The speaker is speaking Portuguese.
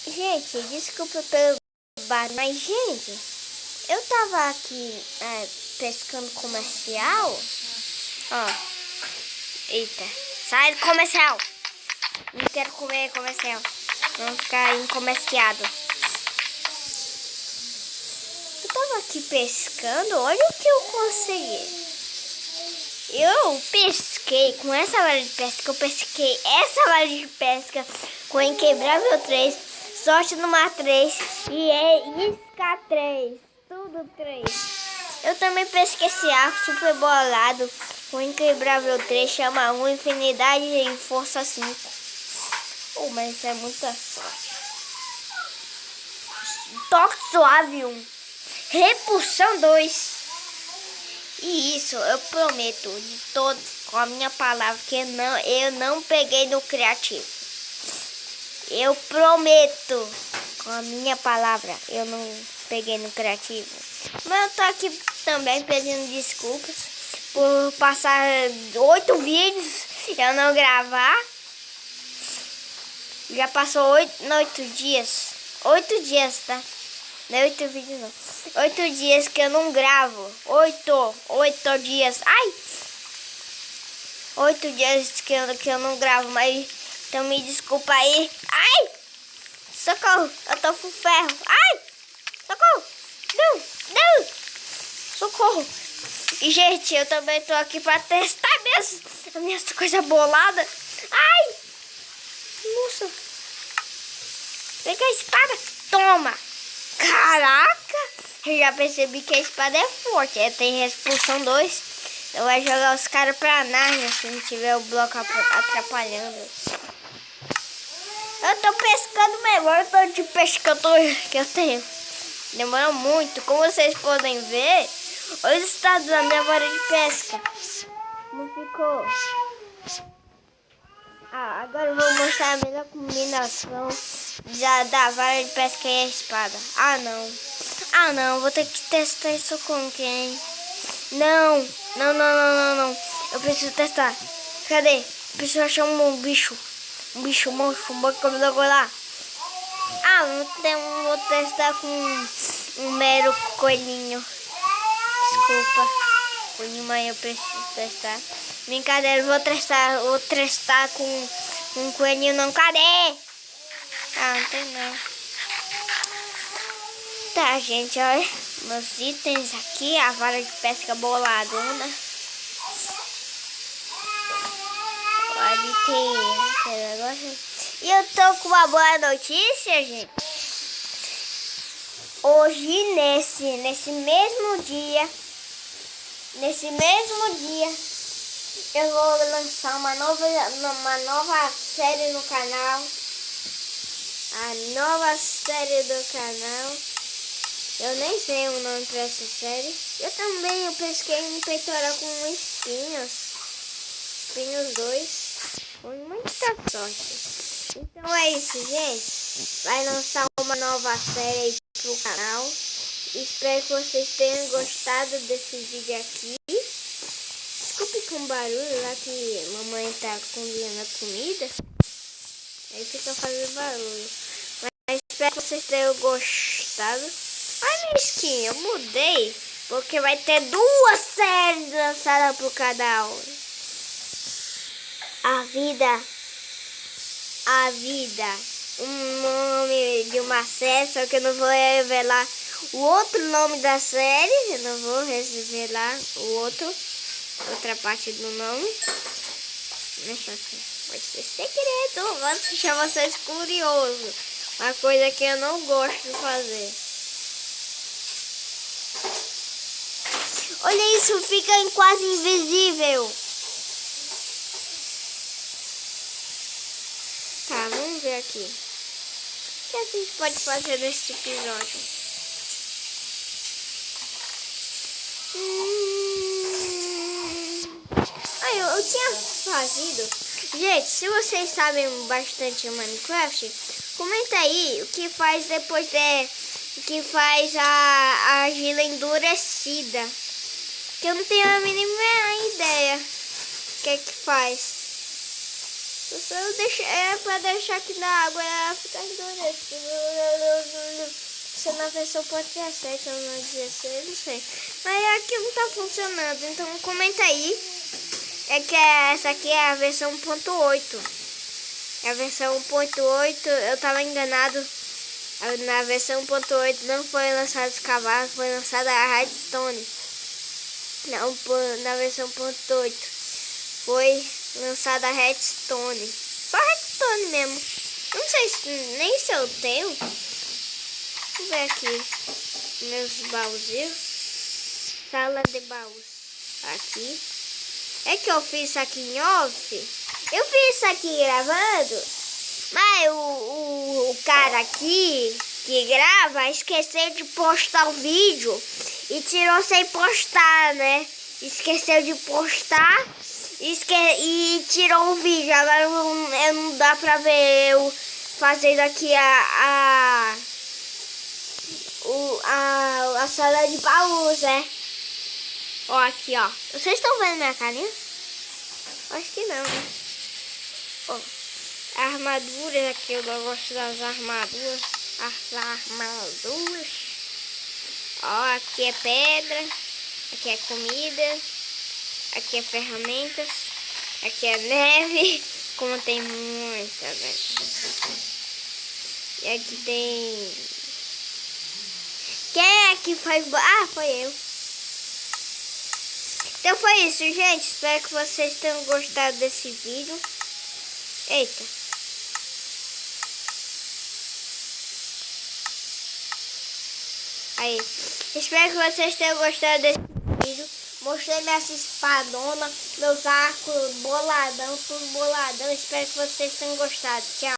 Gente, desculpa pelo barulho, mas gente, eu tava aqui pescando comercial. Ó, eita, sai do comercial. Não quero comer comercial. Vamos ficar comerciado. Eu tava aqui pescando, olha o que eu consegui. Eu pesquei com essa vara de pesca, eu pesquei essa vara de pesca com Inquebrável 3, Sorte no Mar 3 e Isca 3, tudo 3. Eu também pesquei esse arco super bolado com Inquebrável 3, Chama 1, Infinidade e Força 5. Oh, mas isso é muita sorte. Toque Suave 1, Repulsão 2. E isso eu prometo de todo, com a minha palavra, que eu não peguei no criativo. Eu prometo com a minha palavra, eu não peguei no criativo. Mas eu tô aqui também pedindo desculpas por passar 8 vídeos e eu não gravar. Já passou 8 dias. 8 dias, tá? Não é 8 vídeos não. 8 dias que eu não gravo. 8 dias. Ai! 8 dias que eu não gravo, mas então me desculpa aí. Ai! Socorro! Eu tô com ferro. Ai! Socorro! Não! Socorro! E gente, eu também tô aqui pra testar mesmo a minha coisa bolada. Ai! Nossa! Pega a espada. Toma! Caraca! Eu já percebi que a espada é forte. Tem Repulsão 2. Eu vou jogar os caras pra Nárnia se não tiver o bloco atrapalhando. Eu tô pescando melhor. Eu tô de pescador que eu tenho. Demorou muito. Como vocês podem ver, olha o estado da minha vara de pesca. Como ficou? Agora eu vou mostrar a melhor combinação da vara de pesca e a espada. Não, vou ter que testar isso com quem? Não. Eu preciso testar. Cadê? Preciso achar um bicho. Um bicho monstro, um banco lá. Vou testar com um mero coelhinho. Desculpa. Coelhinho, mas eu preciso testar. Brincadeira, vou testar com um coelhinho não. Cadê? Não tem não. Tá, gente, olha. Meus itens aqui, a vara de pesca boladona. Ali tem aquele negócio. E eu tô com uma boa notícia, gente. Hoje, nesse mesmo dia, eu vou lançar uma nova série no canal. A nova série do canal. Eu nem sei o nome pra essa série. Eu pesquei um peitoral com espinhos. Espinhos 2. Com muita sorte. Então é isso, gente. Vai lançar uma nova série aí pro canal. Espero que vocês tenham gostado desse vídeo aqui. Desculpe com barulho lá que mamãe tá cozinhando a comida. Aí fica fazendo barulho. Mas espero que vocês tenham gostado. Ai, minha skin, eu mudei. Porque vai ter 2 séries lançadas pro canal. A vida. Um nome de uma série, só que eu não vou revelar o outro nome da série. Eu não vou revelar outra parte do nome. Pode ser segredo, vou deixar vocês curiosos. Uma coisa que eu não gosto de fazer. Olha isso, fica quase invisível. Tá, vamos ver aqui. O que a gente pode fazer nesse episódio? Eu tinha fazido. Gente, se vocês sabem bastante Minecraft, comenta aí o que faz depois que faz a argila endurecida. Que eu não tenho a mínima ideia o que é que faz. Eu deixo, é pra deixar aqui na água ela ficar endurece. Se na versão 17 ou na 16, não sei. Mas aqui não tá funcionando, então comenta aí. É que essa aqui é a versão 1.8. É a versão 1.8, eu tava enganado. Na versão 1.8 não foi lançado os cavalos, foi lançada a Redstone. Não, na versão 1.8 foi lançada a Redstone. Só Redstone mesmo. Não sei nem se eu tenho. Vou ver aqui meus baúzinhos. Sala de baús. Aqui. É que eu fiz isso aqui em off. Eu fiz isso aqui gravando. Mas o cara aqui que grava esqueceu de postar o vídeo. E tirou sem postar, né? Esqueceu de postar. E tirou o vídeo. Agora não dá pra ver eu fazendo aqui a sala de baús, né? Ó, aqui, ó. Vocês estão vendo minha carinha? Acho que não, né? Ó, armaduras aqui. Eu não gosto das armaduras. As armaduras. Ó, aqui é pedra. Aqui é comida. Aqui é ferramentas. Aqui é neve. Como tem muita neve. E aqui tem... Quem é que faz... Ah, foi eu. Então foi isso, gente. Espero que vocês tenham gostado desse vídeo. Eita. Aí. Espero que vocês tenham gostado desse vídeo. Mostrei minha espadona, meus arcos boladão, tudo boladão. Espero que vocês tenham gostado. Tchau.